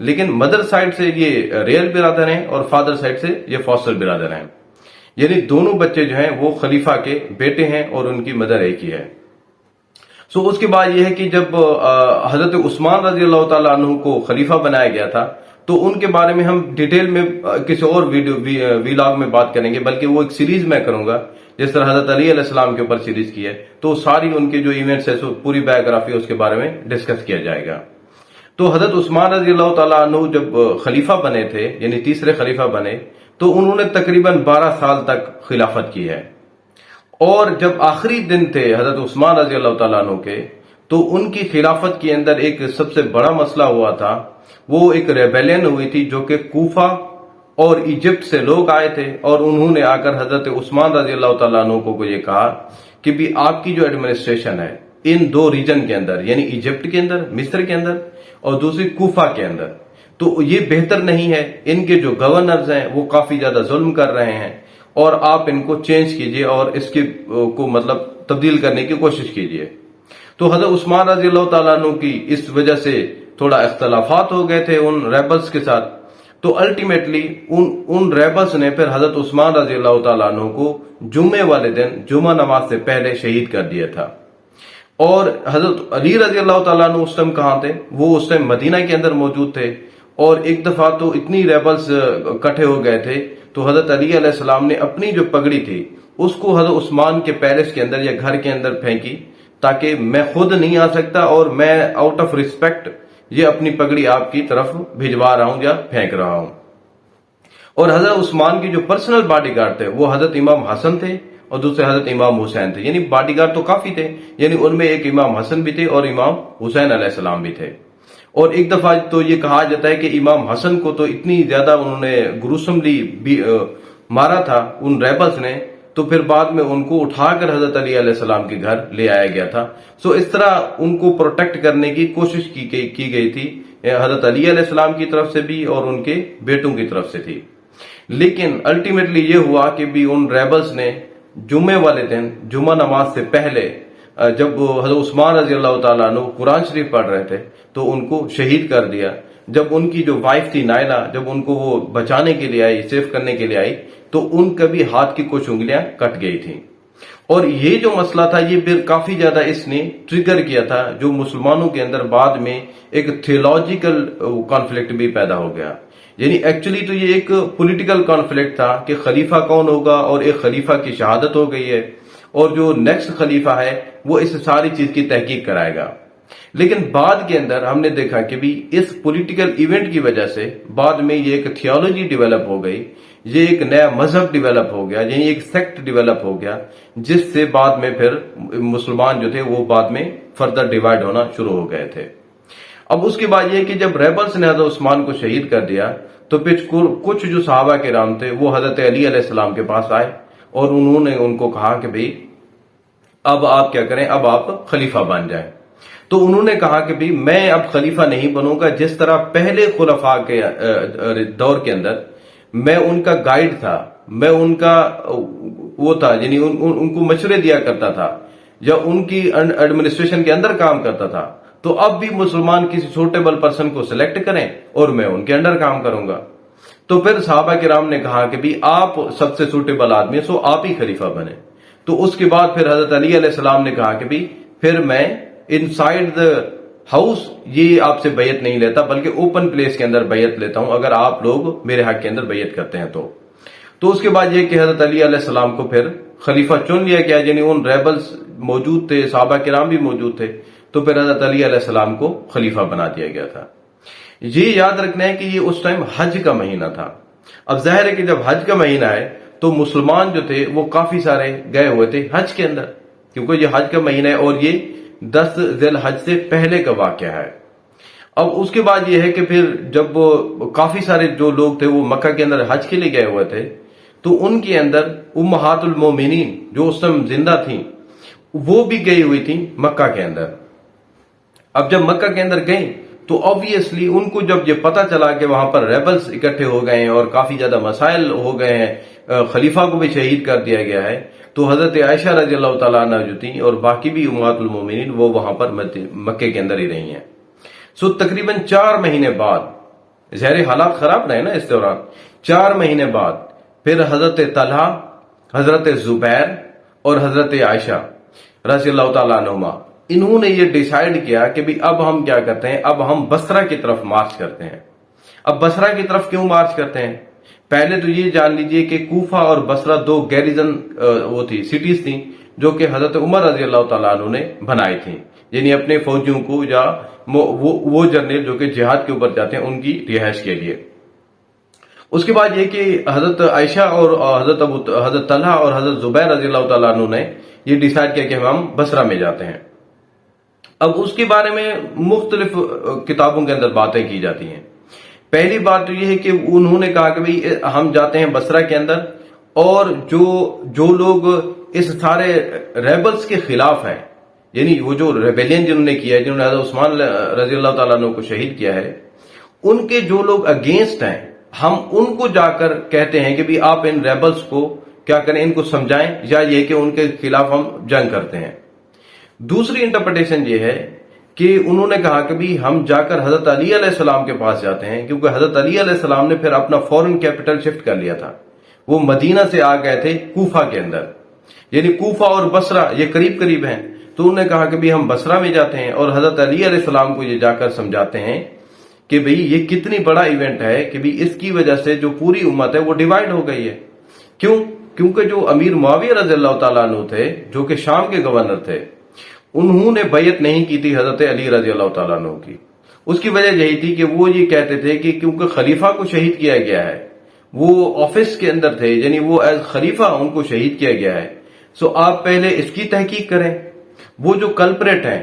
لیکن mother side سے یہ ریل برادر ہیں اور فادر سائڈ سے یہ فوسٹر برادر ہیں، یعنی دونوں بچے جو ہیں وہ خلیفہ کے بیٹے ہیں اور ان کی مدر ایک ہی ہے۔ اس کے بعد یہ ہے کہ جب حضرت عثمان رضی اللہ تعالیٰ عنہ کو خلیفہ بنایا گیا تھا تو ان کے بارے میں ہم ڈیٹیل میں کسی اور ویلاگ میں بات کریں گے، بلکہ وہ ایک سیریز میں کروں گا، جس طرح حضرت علی علیہ السلام کے اوپر سیریز کی ہے تو ساری ان کے جو ایونٹس ہے پوری بایوگرافی اس کے بارے میں ڈسکس کیا جائے گا۔ تو حضرت عثمان رضی اللہ تعالیٰ عنہ جب خلیفہ بنے تھے، یعنی تیسرے خلیفہ بنے، تو انہوں نے تقریباً 12 سال تک خلافت کی ہے، اور جب آخری دن تھے حضرت عثمان رضی اللہ تعالیٰ عنہ کے، تو ان کی خلافت کے اندر ایک سب سے بڑا مسئلہ ہوا تھا، وہ ایک ریبیلین ہوئی تھی جو کہ کوفہ اور ایجپٹ سے لوگ آئے تھے، اور انہوں نے آ کر حضرت عثمان رضی اللہ تعالیٰ عنہ کو یہ کہا کہ بھی آپ کی جو ایڈمنسٹریشن ہے ان دو ریجن کے اندر، یعنی ایجپٹ کے اندر، مصر کے اندر، اور دوسری کوفہ کے اندر، تو یہ بہتر نہیں ہے، ان کے جو گورنرز ہیں وہ کافی زیادہ ظلم کر رہے ہیں، اور آپ ان کو چینج کیجئے اور اس کی کو مطلب تبدیل کرنے کی کوشش کیجئے۔ تو حضرت عثمان رضی اللہ تعالیٰ عنہ کی اس وجہ سے تھوڑا اختلافات ہو گئے تھے ان ریبلز کے ساتھ، تو الٹیمیٹلی ان ریبلز نے پھر حضرت عثمان رضی اللہ تعالیٰ عنہ کو جمعے والے دن جمعہ نماز سے پہلے شہید کر دیا تھا۔ اور حضرت علی رضی اللہ تعالیٰ عنہ اس ٹائم کہاں تھے؟ وہ اس ٹائم مدینہ کے اندر موجود تھے، اور ایک دفعہ تو اتنی ریبلز اکٹھے ہو گئے تھے تو حضرت علی علیہ السلام نے اپنی جو پگڑی تھی اس کو حضرت عثمان کے پیلس کے اندر یا گھر کے اندر پھینکی، تاکہ میں خود نہیں آ سکتا اور میں آؤٹ آف ریسپیکٹ یہ اپنی پگڑی آپ کی طرف بھجوا رہا ہوں یا پھینک رہا ہوں۔ اور حضرت عثمان کی جو پرسنل باڈی گارڈ تھے وہ حضرت امام حسن تھے اور دوسرے حضرت امام حسین تھے، یعنی باڈی گارڈ تو کافی تھے، یعنی ان میں ایک امام حسن بھی تھے اور امام حسین علیہ السلام بھی تھے۔ اور ایک دفعہ تو یہ کہا جاتا ہے کہ امام حسن کو تو اتنی زیادہ انہوں نے گروسملی مارا تھا ان ریبلز نے، تو پھر بعد میں ان کو اٹھا کر حضرت علی علیہ السلام کے گھر لے آیا گیا تھا۔ اس طرح ان کو پروٹیکٹ کرنے کی کوشش کی گئی تھی، حضرت علی علیہ السلام کی طرف سے بھی اور ان کے بیٹوں کی طرف سے تھی۔ لیکن الٹیمیٹلی یہ ہوا کہ بھی ان ریبلز نے جمعے والے دن جمعہ نماز سے پہلے جب حضرت عثمان رضی اللہ تعالیٰ عنہ قرآن شریف پڑھ رہے تھے تو ان کو شہید کر دیا۔ جب ان کی جو وائف تھی نائلہ، جب ان کو وہ بچانے کے لیے آئی، سیف کرنے کے لیے آئی، تو ان کا بھی ہاتھ کی کچھ انگلیاں کٹ گئی تھیں۔ اور یہ جو مسئلہ تھا یہ پھر کافی زیادہ اس نے ٹریگر کیا تھا، جو مسلمانوں کے اندر بعد میں ایک تھیولوجیکل کانفلکٹ بھی پیدا ہو گیا۔ یعنی ایکچولی تو یہ ایک پولیٹیکل کانفلکٹ تھا کہ خلیفہ کون ہوگا، اور ایک خلیفہ کی شہادت ہو گئی ہے، اور جو نیکسٹ خلیفہ ہے وہ اس ساری چیز کی تحقیق کرائے گا۔ لیکن بعد کے اندر ہم نے دیکھا کہ بھی اس پولیٹیکل ایونٹ کی وجہ سے بعد میں یہ ایک تھیولوجی ڈیولپ ہو گئی، یہ ایک نیا مذہب ڈیولپ ہو گیا، یعنی ایک سیکٹ ڈیولپ ہو گیا، جس سے بعد میں پھر مسلمان جو تھے وہ بعد میں فردر ڈیوائیڈ ہونا شروع ہو گئے تھے۔ اب اس کے بعد یہ کہ جب ریبلز نے حضرت عثمان کو شہید کر دیا تو پھر کچھ جو صحابہ کرام تھے وہ حضرت علی علیہ السلام کے پاس آئے، اور انہوں نے ان کو کہا کہ بھئی اب آپ کیا کریں، اب آپ خلیفہ بن جائیں۔ تو انہوں نے کہا کہ بھئی میں اب خلیفہ نہیں بنوں گا، جس طرح پہلے خلفاء کے دور کے اندر میں ان کا گائیڈ تھا، میں ان کا وہ تھا، یعنی ان کو مشورے دیا کرتا تھا یا ان کی ایڈمنسٹریشن کے اندر کام کرتا تھا، تو اب بھی مسلمان کسی سوٹیبل پرسن کو سلیکٹ کریں اور میں ان کے انڈر کام کروں گا۔ تو پھر صحابہ کرام نے کہا کہ بھی آپ سب سے سوٹیبل آدمی، سو آپ ہی خلیفہ بنے۔ تو اس کے بعد پھر حضرت علی علیہ السلام نے کہا کہ بھی پھر میں ان سائڈ دا ہاؤس یہ آپ سے بیعت نہیں لیتا، بلکہ اوپن پلیس کے اندر بیعت لیتا ہوں اگر آپ لوگ میرے حق کے اندر بیعت کرتے ہیں تو اس کے بعد یہ کہ حضرت علی علیہ السلام کو پھر خلیفہ چن لیا گیا، یعنی ان ریبلز موجود تھے، صحابہ کرام بھی موجود تھے، تو پھر حضرت علی علیہ السلام کو خلیفہ بنا دیا گیا تھا۔ یہ یاد رکھنا ہے کہ یہ اس ٹائم حج کا مہینہ تھا۔ اب ظاہر ہے کہ جب حج کا مہینہ ہے تو مسلمان جو تھے وہ کافی سارے گئے ہوئے تھے حج کے اندر، کیونکہ یہ حج کا مہینہ ہے اور یہ 10 ذی الحج سے پہلے کا واقعہ ہے۔ اب اس کے بعد یہ ہے کہ پھر جب کافی سارے جو لوگ تھے وہ مکہ کے اندر حج کے لیے گئے ہوئے تھے، تو ان کے اندر امہات المومنین جو اس ٹائم زندہ تھیں وہ بھی گئی ہوئی تھیں مکہ کے اندر۔ اب جب مکہ کے اندر گئیں تو آبویسلی ان کو جب یہ پتا چلا کہ وہاں پر ریبلز اکٹھے ہو گئے ہیں اور کافی زیادہ مسائل ہو گئے ہیں، خلیفہ کو بھی شہید کر دیا گیا ہے، تو حضرت عائشہ رضی اللہ تعالیٰ عنہ جو تھیں اور باقی بھی امہات المومنین وہ وہاں پر مکے کے اندر ہی رہی ہیں۔ تقریباً 4 مہینے بعد ظاہر حالات خراب رہے نا اس دوران. 4 مہینے بعد پھر حضرت طلحہ، حضرت زبیر اور حضرت عائشہ رضی اللہ تعالیٰ عنہما، انہوں نے یہ ڈیسائیڈ کیا کہ بھی اب ہم کیا کرتے ہیں، اب ہم بصرہ کی طرف مارچ کرتے ہیں. اب بصرہ کی طرف کیوں مارچ کرتے ہیں؟ پہلے تو یہ جان لیجئے کہ کوفہ اور بصرہ 2 گیریزن وہ تھی، سٹیز تھیں جو کہ حضرت عمر رضی اللہ تعالیٰ عنہ نے بنائی تھیں، یعنی اپنے فوجیوں کو یا وہ جرنیل جو کہ جہاد کے اوپر جاتے ہیں ان کی رہائش کے لیے. اس کے بعد یہ کہ حضرت عائشہ اور حضرت طلحہ اور حضرت زبیر رضی اللہ تعالیٰ عنہ نے یہ ڈیسائیڈ کیا کہ ہم بصرہ میں جاتے ہیں. اب اس کے بارے میں مختلف کتابوں کے اندر باتیں کی جاتی ہیں. پہلی بات تو یہ ہے کہ انہوں نے کہا کہ بھئی ہم جاتے ہیں بصرہ کے اندر، اور جو لوگ اس سارے ریبلز کے خلاف ہیں، یعنی وہ جو ریبیلین جنہوں نے کیا ہے، جنہوں نے حضرت عثمان رضی اللہ تعالیٰ عنہ کو شہید کیا ہے، ان کے جو لوگ اگینسٹ ہیں، ہم ان کو جا کر کہتے ہیں کہ بھی آپ ان ریبلز کو کیا کریں، ان کو سمجھائیں، یا یہ کہ ان کے خلاف ہم جنگ کرتے ہیں. دوسری انٹرپریٹیشن یہ ہے کہ انہوں نے کہا کہ بھی ہم جا کر حضرت علی علیہ السلام کے پاس جاتے ہیں، کیونکہ حضرت علی علیہ السلام نے پھر اپنا فورن کیپٹل شفٹ کر لیا تھا. وہ مدینہ سے آ گئے تھے کوفہ کے اندر، یعنی کوفہ اور بصرہ یہ قریب قریب ہیں. تو انہوں نے کہا کہ بھی ہم بصرہ میں جاتے ہیں اور حضرت علی علیہ السلام کو یہ جا کر سمجھاتے ہیں کہ بھئی یہ کتنی بڑا ایونٹ ہے کہ بھی اس کی وجہ سے جو پوری امت ہے وہ ڈیوائیڈ ہو گئی ہے. کیونکہ جو امیر معاویہ رضی اللہ تعالیٰ عنہ تھے، جو کہ شام کے گورنر تھے، انہوں نے بیعت نہیں کی تھی حضرت علی رضی اللہ تعالیٰ عنہ کی. اس کی وجہ یہی تھی کہ وہ یہ کہتے تھے کہ کیونکہ خلیفہ کو شہید کیا گیا ہے، وہ آفس کے اندر تھے، یعنی وہ ایز خلیفہ ان کو شہید کیا گیا ہے، سو آپ پہلے اس کی تحقیق کریں، وہ جو کلپریٹ ہیں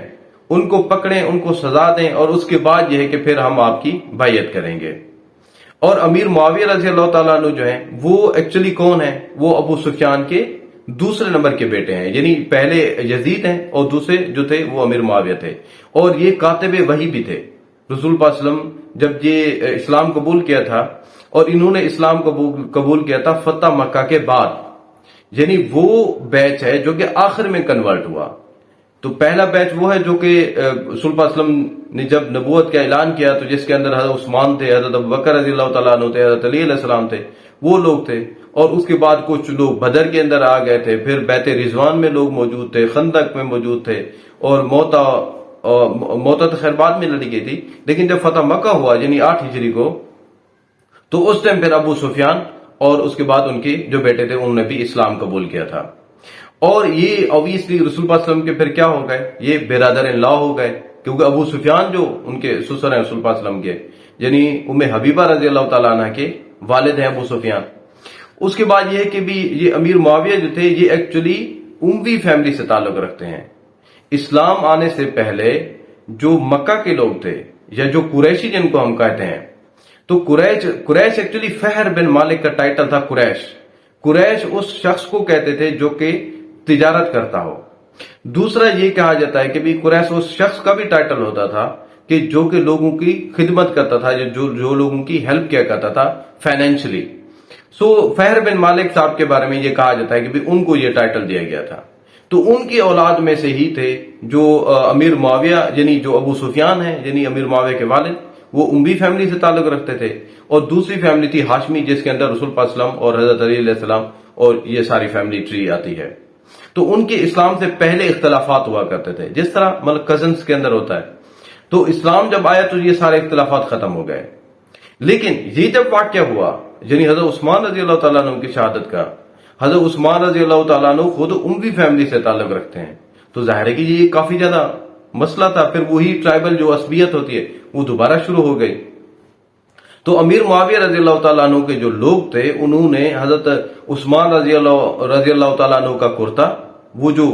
ان کو پکڑیں، ان کو سزا دیں، اور اس کے بعد یہ ہے کہ پھر ہم آپ کی بیعت کریں گے. اور امیر معاویہ رضی اللہ تعالیٰ عنہ جو ہیں وہ ایکچولی کون ہیں؟ وہ ابو سفیان کے دوسرے نمبر کے بیٹے ہیں، یعنی پہلے یزید ہیں اور دوسرے جو تھے وہ امیر معاویہ تھے، اور یہ کاتب وحی بھی تھے. رسول پاک صلی اللہ علیہ وسلم جب یہ اسلام قبول کیا تھا، اور انہوں نے اسلام قبول کیا تھا فتح مکہ کے بعد، یعنی وہ بیچ ہے جو کہ آخر میں کنورٹ ہوا. تو پہلا بیچ وہ ہے جو کہ رسول پاک صلی اللہ علیہ وسلم نے جب نبوت کا اعلان کیا تو جس کے اندر حضرت عثمان تھے، حضرت ابوبکر رضی اللہ تعالیٰ عنہ تھے، حضرت علی علیہ السلام تھے، وہ لوگ تھے. اور اس کے بعد کچھ لوگ بدر کے اندر آ گئے تھے، پھر بیت رضوان میں لوگ موجود تھے، خندق میں موجود تھے، اور موتا تو خیر بعد میں لڑی گئی تھی. لیکن جب فتح مکہ ہوا یعنی 8 ہجری کو، تو اس ٹائم پھر ابو سفیان اور اس کے بعد ان کے جو بیٹے تھے انہوں نے بھی اسلام قبول کیا تھا. اور یہ obviously رسول پاک صلی اللہ علیہ وسلم کے پھر کیا ہو گئے، یہ برادر ان لا ہو گئے، کیونکہ ابو سفیان جو ان کے سسر ہیں رسول پاک صلی اللہ علیہ وسلم کے، یعنی ام حبیبہ رضی اللہ تعالیٰ عنہ کے والد ہیں ابو سفیان. اس کے بعد یہ ہے کہ بھی یہ امیر معاویہ جو تھے یہ ایکچولی اموی فیملی سے تعلق رکھتے ہیں. اسلام آنے سے پہلے جو مکہ کے لوگ تھے یا جو قریشی جن کو ہم کہتے ہیں، تو قریش ایکچولی فہر بن مالک کا ٹائٹل تھا. قریش اس شخص کو کہتے تھے جو کہ تجارت کرتا ہو. دوسرا یہ کہا جاتا ہے کہ بھی قریش اس شخص کا بھی ٹائٹل ہوتا تھا کہ جو کہ لوگوں کی خدمت کرتا تھا، جو لوگوں کی ہیلپ کیا کرتا تھا فائنینشلی. سو فہر بن مالک صاحب کے بارے میں یہ کہا جاتا ہے کہ بھی ان کو یہ ٹائٹل دیا گیا تھا. تو ان کی اولاد میں سے ہی تھے جو امیر معاویہ، یعنی جو ابو سفیان ہیں، یعنی امیر معاویہ کے والد، وہ اموی فیملی سے تعلق رکھتے تھے. اور دوسری فیملی تھی ہاشمی، جس کے اندر رسول پاک صلی اللہ علیہ وسلم اور حضرت علی علیہ السلام اور یہ ساری فیملی ٹری آتی ہے. تو ان کے اسلام سے پہلے اختلافات ہوا کرتے تھے، جس طرح مطلب کزنس کے اندر ہوتا ہے. تو اسلام جب آیا تو یہ سارے اختلافات ختم ہو گئے. لیکن یہ جب واقعہ ہوا یعنی حضرت عثمان رضی اللہ تعالیٰ عنہ کی شہادت کا، حضرت عثمان رضی اللہ تعالیٰ عنہ خود اموی فیملی سے تعلق رکھتے ہیں، تو ظاہر ہے کہ یہ کافی زیادہ مسئلہ تھا. پھر وہی ٹرائبل جو عصبیت ہوتی ہے وہ دوبارہ شروع ہو گئی. تو امیر معاویہ رضی اللہ تعالیٰ عنہ کے جو لوگ تھے انہوں نے حضرت عثمان رضی اللہ تعالیٰ عنہ کا کرتا، وہ جو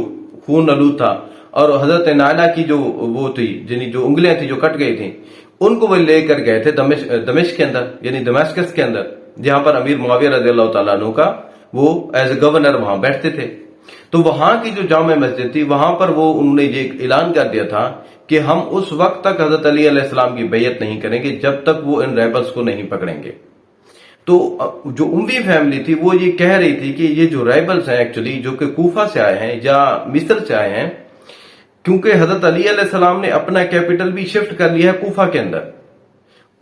خون آلود تھا، اور حضرت نائلہ کی جو وہ تھی، یعنی جو انگلیاں تھی جو کٹ گئی تھیں، ان کو وہ لے کر گئے تھے دمشق کے اندر، یعنی دمشقس کے اندر، جہاں پر امیر معاویہ رضی اللہ تعالیٰ عنہ کا وہ ایز اے گورنر وہاں بیٹھتے تھے. تو وہاں کی جو جامع مسجد تھی وہاں پر وہ انہوں نے یہ اعلان کر دیا تھا کہ ہم اس وقت تک حضرت علی علیہ السلام کی بیعت نہیں کریں گے جب تک وہ ان ریبلز کو نہیں پکڑیں گے. تو جو اموی فیملی تھی وہ یہ کہہ رہی تھی کہ یہ جو ریبلز ہیں ایکچولی جو کہ کوفہ سے آئے ہیں یا مصر سے آئے ہیں، کیونکہ حضرت علی علیہ السلام نے اپنا کیپٹل بھی شفٹ کر لیا ہے کوفہ کے اندر،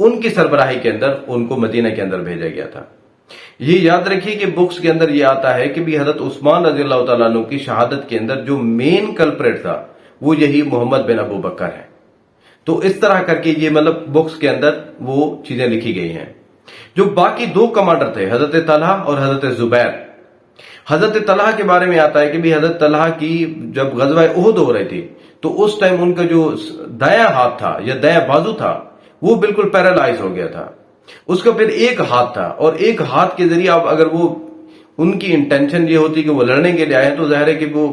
ان کی سربراہی کے اندر ان کو مدینہ کے اندر بھیجا گیا تھا۔ یہ یاد رکھیے کہ بکس کے اندر یہ آتا ہے کہ بھی حضرت عثمان رضی اللہ تعالیٰ عنہ کی شہادت کے اندر جو مین کلپریٹ تھا وہ یہی محمد بن ابو بکر ہے۔ تو اس طرح کر کے یہ مطلب بکس کے اندر وہ چیزیں لکھی گئی ہیں۔ جو باقی دو کمانڈر تھے حضرت طلحہ اور حضرت زبیر، حضرت طلحہ کے بارے میں آتا ہے کہ بھی حضرت طلحہ کی جب غزوہ احد ہو رہی تھی تو اس ٹائم ان کا جو دایاں ہاتھ تھا یا دایاں بازو تھا وہ بالکل پیرالائز ہو گیا تھا، اس کا پھر ایک ہاتھ تھا، اور ایک ہاتھ کے ذریعے اب اگر وہ ان کی انٹینشن یہ ہوتی کہ وہ لڑنے کے لیے آئے تو ظاہر ہے کہ وہ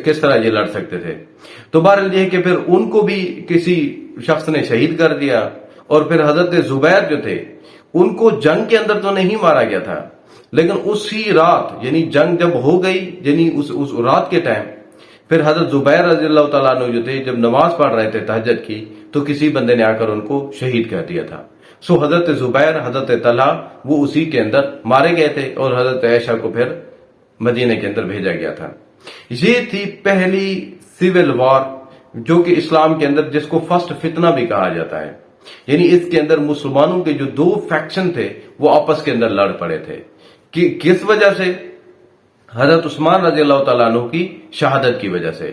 کس طرح یہ لڑ سکتے تھے۔ تو بہرحال یہ ہے کہ پھر ان کو بھی کسی شخص نے شہید کر دیا، اور پھر حضرت زبیر جو تھے ان کو جنگ کے اندر تو نہیں مارا گیا تھا، لیکن اسی رات یعنی جنگ جب ہو گئی یعنی اس رات کے ٹائم پھر حضرت زبیر رضی اللہ تعالیٰ عنہ جو تھے جب نماز پڑھ رہے تھے تہجد کی تو کسی بندے نے آ کر ان کو شہید کر دیا تھا۔ سو حضرت زبیر، حضرت طلحہ وہ اسی کے اندر مارے گئے تھے، اور حضرت عائشہ کو پھر مدینہ کے اندر بھیجا گیا تھا۔ یہ تھی پہلی سول وار جو کہ اسلام کے اندر جس کو فرسٹ فتنہ بھی کہا جاتا ہے، یعنی اس کے اندر مسلمانوں کے جو دو فیکشن تھے وہ آپس کے اندر لڑ پڑے تھے۔ کس وجہ سے؟ حضرت عثمان رضی اللہ تعالیٰ عنہ کی شہادت کی وجہ سے۔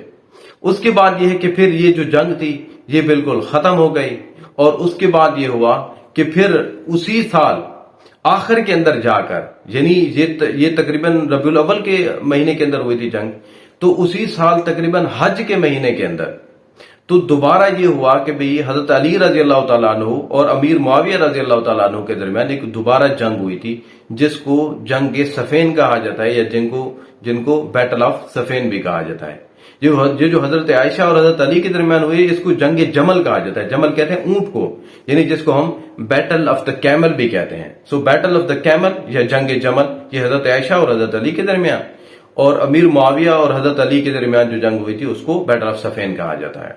اس کے بعد یہ ہے کہ پھر یہ جو جنگ تھی یہ بالکل ختم ہو گئی، اور اس کے بعد یہ ہوا کہ پھر اسی سال آخر کے اندر جا کر یعنی یہ تقریباً ربیع الاول کے مہینے کے اندر ہوئی تھی جنگ، تو اسی سال تقریباً حج کے مہینے کے اندر تو دوبارہ یہ ہوا کہ بھئی حضرت علی رضی اللہ تعالیٰ عنہ اور امیر معاویہ رضی اللہ تعالیٰ عنہ کے درمیان ایک دوبارہ جنگ ہوئی تھی جس کو جنگ صفین کہا جاتا ہے، یا جن کو بیٹل آف صفین بھی کہا جاتا ہے۔ جو حضرت عائشہ اور حضرت علی کے درمیان ہوئی اس کو جنگ جمل کہا جاتا ہے۔ جمل کہتے ہیں اونٹ کو، یعنی جس کو ہم بیٹل آف دا کیمل بھی کہتے ہیں۔ سو بیٹل آف دا کیمل یا جنگ جمل یہ حضرت عائشہ اور حضرت علی کے درمیان، اور امیر معاویہ اور حضرت علی کے درمیان جو جنگ ہوئی تھی اس کو بیٹل آف صفین کہا جاتا ہے۔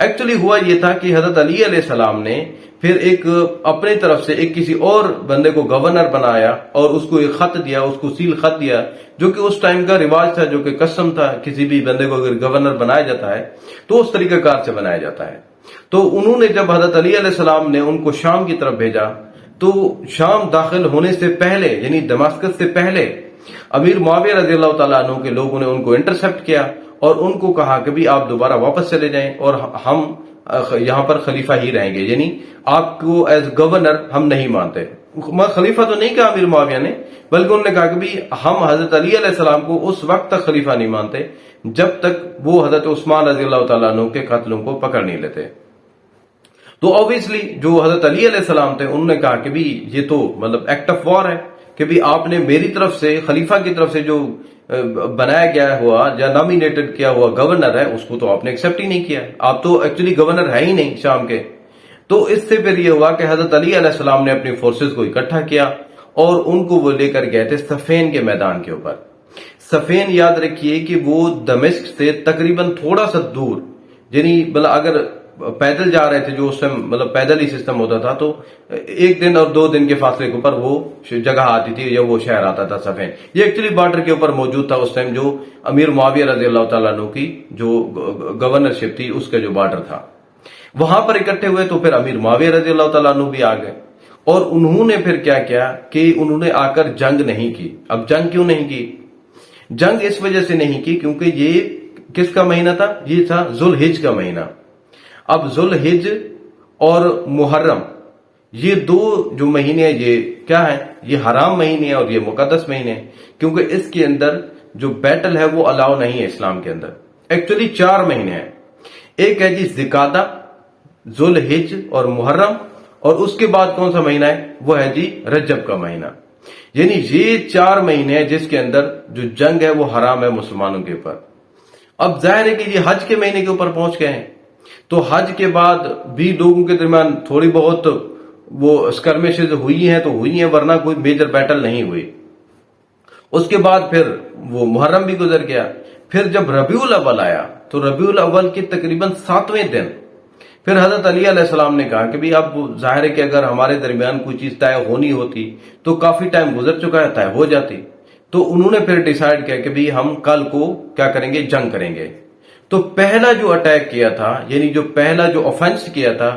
ایکچولی ہوا یہ تھا کہ حضرت علی علیہ السلام نے پھر ایک اپنی طرف سے ایک کسی اور بندے کو گورنر بنایا اور اس کو ایک خط دیا، اس کو سیل خط دیا، جو کہ اس ٹائم کا رواج تھا، جو کہ کسٹم تھا، کسی بھی بندے کو اگر گورنر بنایا جاتا ہے تو اس طریقہ کار سے بنایا جاتا ہے۔ تو انہوں نے جب حضرت علی علیہ السلام نے ان کو شام کی طرف بھیجا تو شام داخل ہونے سے پہلے یعنی دمشق سے پہلے امیر معاویہ رضی اللہ تعالیٰ عنہ کے لوگوں نے ان کو انٹرسپٹ کیا اور ان کو کہا کہ بھی آپ دوبارہ واپس چلے جائیں اور ہم یہاں پر خلیفہ ہی رہیں گے، یعنی آپ کو ایز گورنر ہم نہیں مانتے۔ خلیفہ تو نہیں کہا امیر معاویہ نے، بلکہ انہوں نے کہا کہ بھی ہم حضرت علی علیہ السلام کو اس وقت تک خلیفہ نہیں مانتے جب تک وہ حضرت عثمان رضی اللہ تعالیٰ عنہ کے قتلوں کو پکڑ نہیں لیتے۔ تو obviously جو حضرت علی علیہ السلام تھے انہوں نے کہا کہ بھی یہ تو مطلب ایکٹ آف وار ہے کہ بھی آپ نے میری طرف سے خلیفہ کی طرف سے جو بنایا گیا ہوا یا نامینیٹڈ کیا ہوا گورنر ہے اس کو تو آپ نے ایکسپٹ ہی نہیں کیا، آپ تو ایکچولی گورنر ہے ہی نہیں شام کے۔ تو اس سے پھر یہ ہوا کہ حضرت علی علیہ السلام نے اپنی فورسز کو اکٹھا کیا اور ان کو وہ لے کر گئے تھے صفین کے میدان کے اوپر۔ صفین یاد رکھیے کہ وہ دمشق سے تقریباً تھوڑا سا دور، یعنی مطلب اگر پیدل جا رہے تھے جو اس ٹائم مطلب پیدل ہی سسٹم ہوتا تھا تو ایک دن اور 2 دن کے فاصلے کے اوپر وہ جگہ آتی تھی یا وہ شہر آتا تھا صفین۔ یہ ایکچولی بارڈر کے اوپر موجود تھا اس ٹائم، جو امیر معاویہ رضی اللہ تعالیٰ عنہ کی جو گورنرشپ تھی اس کا جو بارڈر تھا وہاں پر اکٹھے ہوئے۔ تو پھر امیر معاویہ رضی اللہ تعالیٰ عنہ بھی آ گئے اور انہوں نے پھر کیا کیا کہ انہوں نے آ کر جنگ نہیں کی۔ اب جنگ کیوں نہیں کی؟ جنگ اس وجہ سے نہیں کی کیونکہ یہ کس کا مہینہ تھا؟ یہ تھا ذوالحج کا مہینہ۔ اب ذوالحج اور محرم یہ 2 جو مہینے ہیں یہ کیا ہے؟ یہ حرام مہینے ہیں اور یہ مقدس مہینے ہیں، کیونکہ اس کے اندر جو بیٹل ہے وہ الاؤ نہیں ہے اسلام کے اندر۔ ایکچولی 4 مہینے ہیں، ایک ہے جی ذوالقعدہ، ذوالحج اور محرم، اور اس کے بعد کون سا مہینہ ہے؟ وہ ہے جی رجب کا مہینہ۔ یعنی یہ 4 مہینے ہیں جس کے اندر جو جنگ ہے وہ حرام ہے مسلمانوں کے اوپر۔ اب ظاہر ہے کہ یہ حج کے مہینے کے اوپر پہنچ گئے ہیں، تو حج کے بعد بھی لوگوں کے درمیان تھوڑی بہت وہ اسکرمیشز ہوئی ہیں تو ہوئی ہیں، ورنہ کوئی میجر بیٹل نہیں ہوئی۔ اس کے بعد پھر وہ محرم بھی گزر گیا، پھر جب ربیع الاول آیا تو ربیع الاول کے تقریباً 7ویں دن پھر حضرت علی علیہ السلام نے کہا کہ بھی اب ظاہر ہے کہ اگر ہمارے درمیان کوئی چیز طے ہونی ہوتی تو کافی ٹائم گزر چکا ہے، طے ہو جاتی۔ تو انہوں نے پھر ڈیسائیڈ کیا کہ بھی ہم کل کو کیا کریں گے؟ جنگ کریں گے۔ تو پہلا جو اٹیک کیا تھا، یعنی جو پہلا جو آفینس کیا تھا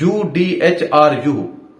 UDHRU,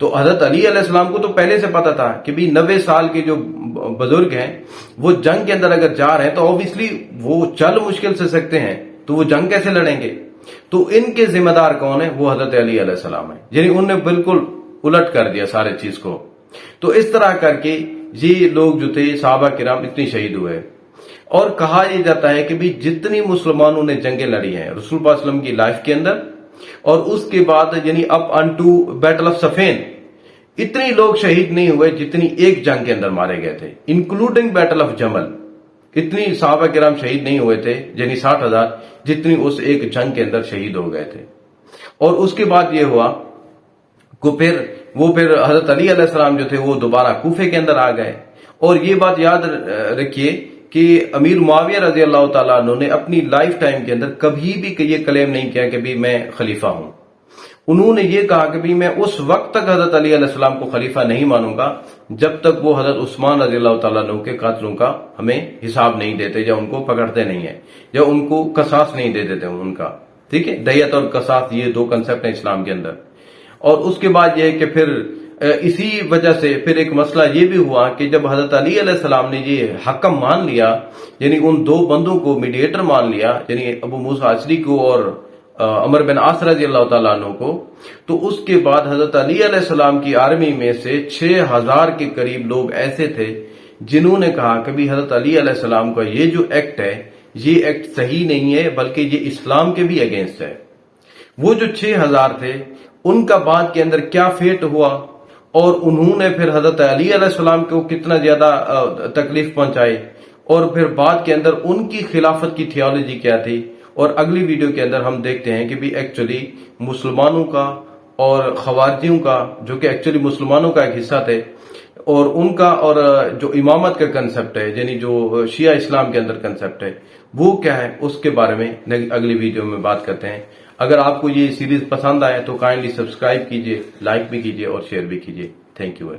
تو حضرت علی علیہ السلام کو تو پہلے سے پتا تھا کہ بھی 90 سال کے جو بزرگ ہیں وہ جنگ کے اندر اگر جا رہے ہیں تو obviously وہ چل مشکل سے سکتے ہیں، تو وہ جنگ کیسے لڑیں گے؟ تو ان کے ذمہ دار کون ہیں؟ وہ حضرت علی علیہ السلام ہیں، یعنی انہوں نے بالکل الٹ کر دیا سارے چیز کو۔ تو اس طرح کر کے یہ لوگ جو تھے صحابہ کرام اتنی شہید ہوئے، اور کہا یہ جاتا ہے کہ بھی جتنی مسلمانوں نے جنگیں لڑی ہیں رسول اللہ صلی اللہ علیہ وسلم کی لائف کے اندر، اور اس کے بعد یعنی اپ انٹو بیٹل آف صفین، اتنی لوگ شہید نہیں ہوئے جتنی ایک جنگ کے اندر مارے گئے تھے، انکلوڈنگ بیٹل آف جمل۔ اتنی صحابہ کرام شہید نہیں ہوئے تھے، یعنی 60,000 جتنی اس ایک جنگ کے اندر شہید ہو گئے تھے۔ اور اس کے بعد یہ ہوا کہ پھر حضرت علی علیہ السلام جو تھے وہ دوبارہ کوفے کے اندر آ گئے۔ اور یہ بات یاد رکھیے کہ امیر معاویہ رضی اللہ تعالیٰ عنہ نے اپنی لائف ٹائم کے اندر کبھی بھی یہ کلیم نہیں کیا کہ بھی میں خلیفہ ہوں۔ انہوں نے یہ کہا کہ بھی میں اس وقت تک حضرت علی علیہ السلام کو خلیفہ نہیں مانوں گا جب تک وہ حضرت عثمان رضی اللہ تعالیٰ عنہ کے قاتلوں کا ہمیں حساب نہیں دیتے، یا ان کو پکڑتے نہیں ہیں، یا ان کو قصاص نہیں دے دیتے ان کا۔ ٹھیک ہے، دیت اور قصاص یہ دو کنسپٹ ہیں اسلام کے اندر۔ اور اس کے بعد یہ کہ پھر اسی وجہ سے پھر ایک مسئلہ یہ بھی ہوا کہ جب حضرت علی علیہ السلام نے یہ حکم مان لیا، یعنی ان دو بندوں کو میڈیٹر مان لیا، یعنی ابو موسیٰ اشعری کو اور عمر بن عاص رضی اللہ تعالیٰ عنہ کو، تو اس کے بعد حضرت علی علیہ السلام کی آرمی میں سے 6,000 کے قریب لوگ ایسے تھے جنہوں نے کہا کہ بھی حضرت علی علیہ السلام کا یہ جو ایکٹ ہے یہ ایکٹ صحیح نہیں ہے، بلکہ یہ اسلام کے بھی اگینسٹ ہے۔ وہ جو 6,000 تھے ان کا بعد کے اندر کیا فیٹ ہوا، اور انہوں نے پھر حضرت علی علیہ السلام کو کتنا زیادہ تکلیف پہنچائی، اور پھر بعد کے اندر ان کی خلافت کی تھیولوجی کیا تھی۔ اور اگلی ویڈیو کے اندر ہم دیکھتے ہیں کہ بھی ایکچولی مسلمانوں کا اور خوارجیوں کا، جو کہ ایکچولی مسلمانوں کا ایک حصہ تھے، اور ان کا اور جو امامت کا کنسپٹ ہے، یعنی جو شیعہ اسلام کے اندر کنسپٹ ہے وہ کیا ہے، اس کے بارے میں اگلی ویڈیو میں بات کرتے ہیں۔ اگر آپ کو یہ سیریز پسند آئے تو کائنڈلی سبسکرائب کیجئے، لائک بھی کیجئے اور شیئر بھی کیجئے۔ Thank you.